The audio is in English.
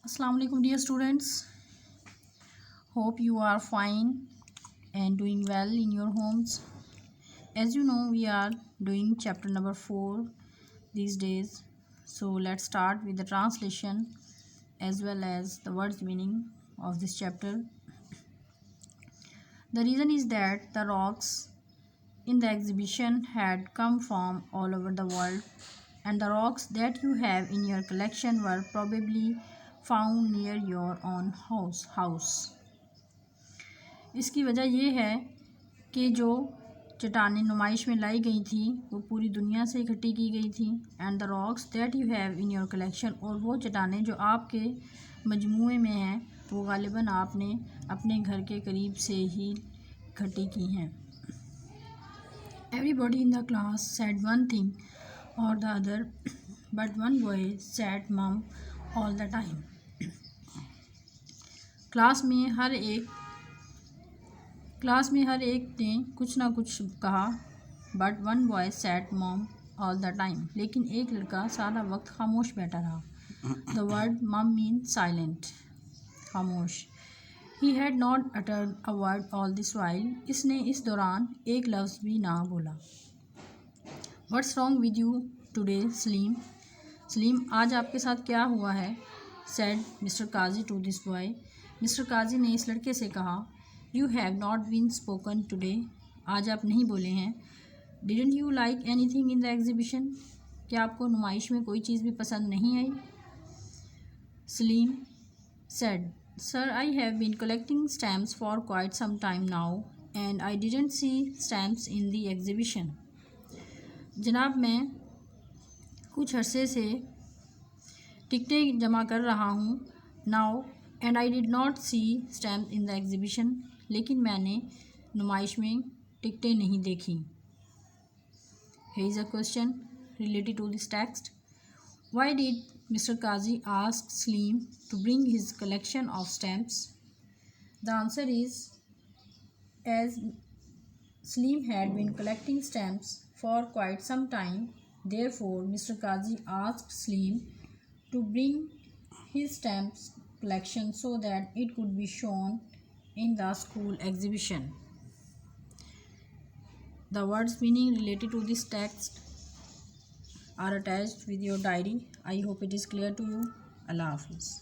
Assalamu alaikum dear students. Hope you are fine and doing well in your homes. As you know, we are doing chapter number 4 these days. So let's start with the translation as well as the words meaning of this chapter. The reason is that the rocks in the exhibition had come from all over the world, and the rocks that you have in your collection were probably found near your own house. इसकी वजह यह है कि जो चट्टानें नुमाइश में लाई गई थी वो पूरी दुनिया से इकट्ठी की गई थी, and the rocks that you have in your collection, और वो चट्टानें जो आपके मजमूए में हैं वो गालिबन आपने अपने घर के करीब से ही इकट्ठी की हैं. Everybody in the class said one thing or the other, but one boy said mom all the time. Class में हर एक ने कुछ ना कुछ कहा, but one boy said mom all the time. लेकिन एक लड़का सारा वक्त खामोश बैठा रहा. The word mom means silent, खामोश. He had not uttered a word all this while. इसने इस दौरान एक लफ्ज़ भी ना बोला. What's wrong with you today, Salim? Salim, आज आपके साथ क्या हुआ है? said Mr. Kazi to this boy. Mister Kazi ने इस लड़के से कहा. You have not been spoken today. आज आप नहीं बोले हैं. Didn't you like anything in the exhibition? क्या आपको नुमाइश में कोई चीज़ भी पसंद नहीं आई? Salim said, Sir, I have been collecting stamps for quite some time now, and I didn't see stamps in the exhibition. जनाब, मैं कुछ अरसे से टिकटें जमा कर रहा हूँ now, and I did not see stamps in the exhibition. लेकिन मैंने नुमाइश में टिकटें नहीं देखी. Here is a question related to this text. Why did Mr. Kazi ask Salim to bring his collection of stamps? The answer is, as Salim had been collecting stamps for quite some time, therefore Mr. Kazi asked Salim to bring his stamps collection so that it could be shown in the school exhibition. The words meaning related to this text are attached with your diary. I hope it is clear to you. Allah Hafiz.